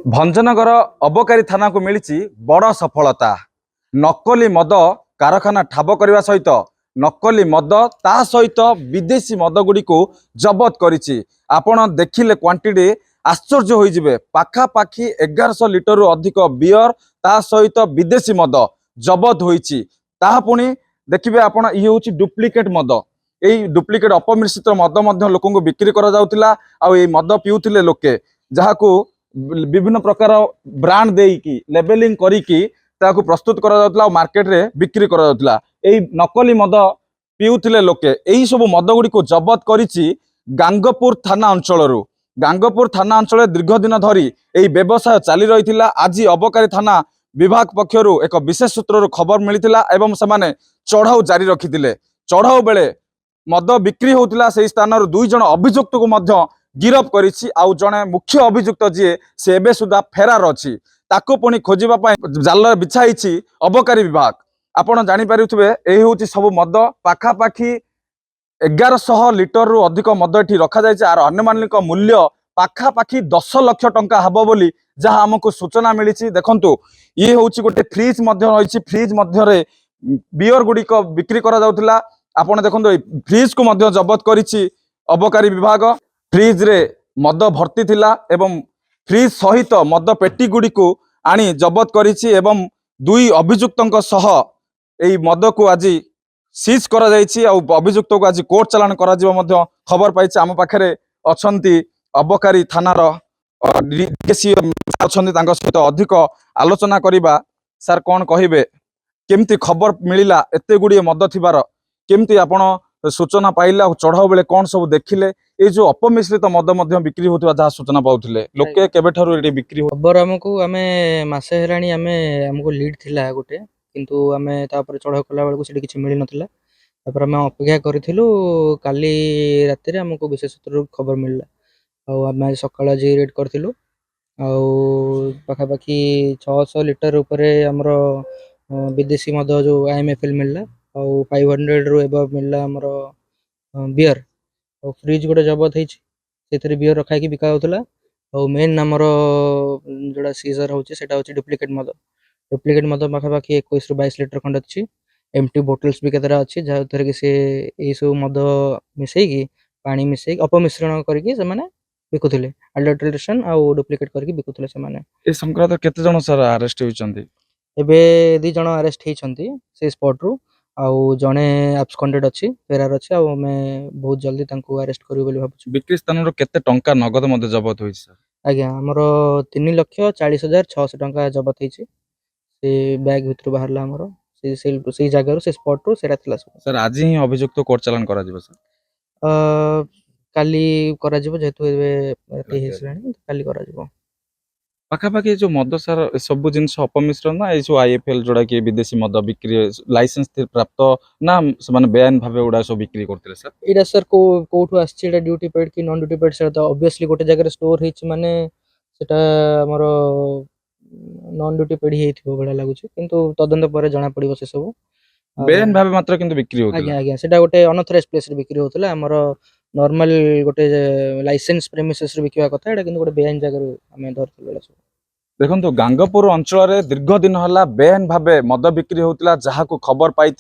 भंजनगर अबकारी थाना को मिली बड़ सफलता। नकली मद कारखाना ठाब करने सहित नकली मद ता सहित विदेशी मद गुड़ी को जबत करिछि। आपण देखिले क्वांटिटी आश्चर्य होइजिबे। पाखापाखी 1100 लिटर अधिक बियर ता सहित विदेशी मद जबत होइछि। ताहा पुणी देखिबे आपण ये होछि डुप्लिकेट मद। एई डुप्लिकेट अपमिश्रित मद मध्य लोकों को बिक्री करा जाउतिला। आ एई मद पिउथिले लोके जहाकू विभिन्न प्रकार ब्रांड देकी लेबलिंग करिकी ताकू प्रस्तुत करा जाउतिला। मार्केट रे बिक्री करा जाउतिला। एई नकली मद पिउथिले लोके एई सब मद गुडी को जबत करिछि गांगपुर थाना अंचलरू। गांगपुर थाना अंचल दीर्घ दिन धरी एई व्यवसाय चली रही। आज अबकारी थाना विभाग पक्षरु एक विशेष सूत्रରୁ खबर मिलिथिला एवं सेमाने चढ़ाऊ जारी रखिथिले। चढ़ाऊ बेले मद बिक्री होतिला सेई स्थानରୁ 2 जण अभियुक्त को मध्य गिरफ करिछि। आउ जणे मुख्य अभियुक्त जे से एबे सुधा फेरार अछि। ताको पुणी खोजिबा पई जाल बिछाइछि अबकारी विभाग। आपण जानि पारुथिबे एही होछि सब मद पाखापाखी 1100 लिटर रु अधिक मद एठी रखा जायछि। आर अनुमानिक मूल्य पाखापाखी 10 लाख टंका हबो बोली जहां हमको सूचना मिली। देखंतु ये होछि गोटे फ्रिज मध्य रहिछि। फ्रिज मध्य रे बियर गुडी को बिक्री करा जाउतिला। आपण देखंतु फ्रिज को मध्य जबत करिछि अबकारी विभाग। फ्रिज रे मद भर्ती थिला एवं फ्रिज सहित मद पेटी गुडी को आनी जबत करिछि एवं 2 अभियुक्तक सह एई मद को आज सीज करा जायछि। आ अभियुक्त को आज कोर्ट चालान करा जिवो मध्य खबर पाइछि। आम पाखरे अछंती अबकारी थानार डीएससी अछंती तांको सहित अधिक आलोचना करिबा। सर कोन कहिबे केमती खबर मिलिला एते गुडी मद थिबार केमती आपण सूचना पाइला। चढ़ाऊ बेले कौन सब देखिले ए जो अपमिश्रित मद मध्य बिक्री होतबा जहा सूचना पाउथिले लोके केबे ठारू एटी बिक्री हो खबर हमको आमे मासे हेराणी आमे हमको लीड थिला गोटे किंतु आमे तापर चढ़ाऊ कला बेलको सेठी किछि मिली नथिला। तापर आमे अपेक्षा करिथिलु काली राति रे हमको विशेष सूत्र खबर मिलला। आ आमे सकाळ जे रेड करथिलु आ पाखापाखी 600 लिटर ऊपरे हमरो विदेशी मद जो आईएमएफएल मिलला। आ 500 रु एबव मिलला हमरो बियर। और फ्रिज गोटे जबत होइछि सेथरे बियर रखा की बिका होतला। और मेन हमर जोड़ा सीजर होछि सेटा होछि डुप्लिकेट मद। डुप्लिकेट मद पाखापाखी 21 रु 22 लिटर खंड अछि। एम्प्टी बोटल्स भी केतरा अछि जहा थरे कि से ए सब मद मिसई की पानी मिसई अपमिश्रण करके से माने बिकुथिले। अडल्ट्रेशन आ डुप्लिकेट करके बिकुथिले से माने। ए संक्रांत केते जण सर अरेस्ट होइचंती? एबे 2 जण अरेस्ट हेइचंती से स्पॉट रु। आउ जणे एब्सकॉन्डेड अछि फेरार अछि। आ मैं बहुत जल्दी तांको अरेस्ट करियो बोली भाबछु। बिक्री स्थान रो केते टंका नगद मध्य जबत होइछ सर? आज्ञा हमरो 3,40,600 टंका जबत हेइछि। से बैग भितर बाहरला हमरो से जगह रो से स्पॉट रो सेरा थिला सब। सर आज ही अभियुक्त कोर्ट चालान करा जिवो सर? काली करा जिवो जेतु एबे राति हेसलानी काली करा जिवो। पाखापाखि जो मद सर सब जिनस अपमिश्रण ना ए आईएफएल जोड़ा कि विदेशी मद बिक्री लाइसेंस प्राप्त ना से बेआईन भाव उड़ा सब बिक्री करते सर? एटा सर कोठु आछि एटा ड्यूटी पेड कि नॉन ड्यूटी पेड से तो ऑब्वियसली गोटे जगह स्टोर हेछि माने सेटा हमरो नॉन ड्यूटी पेड हेथिबो बडा लागुछि किंतु तदंत पर जाना पड़िबो से सब। बेआईन भाव मात्र किंतु बिक्री होतला। आज्ञा आज्ञा सेटा गोटे अनऑथराइज प्लेस रे बिक्री होतला। हमरो नॉर्मल गोटे लाइसेंस प्रेमिसेस रे बिकिवा कथा एटा किंतु गोटे बेआईन जगह रे हमें धरथि बेला सब। देखो गांगपुर अंचल दीर्घ दिन है बेआईन भाव मद बिक्री होता जहाँ को खबर पाई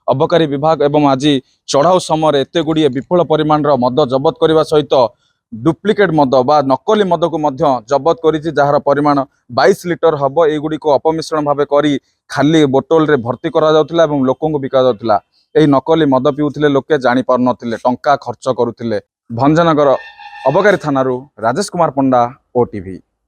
अबकारी विभाग एवं आज चढ़ाऊ समय एत गुड़िए विपुल परिमाण मद जबत करने सहित डुप्लिकेट मद बा नकली मद को जबत कर जार परिमाण 22 लिटर हम युड़ी को अपमिश्रण भाव करी खाली बोतल रे भर्ती करा जाउथिला एवं लोकों को बिका जाउथिला। एही नकली मद पिउथिले लोके जानि पार नथिले टंका खर्च करुथिले। भंजनगर अबकारी थानारू राजेश कुमार पंडा, ओटीवी।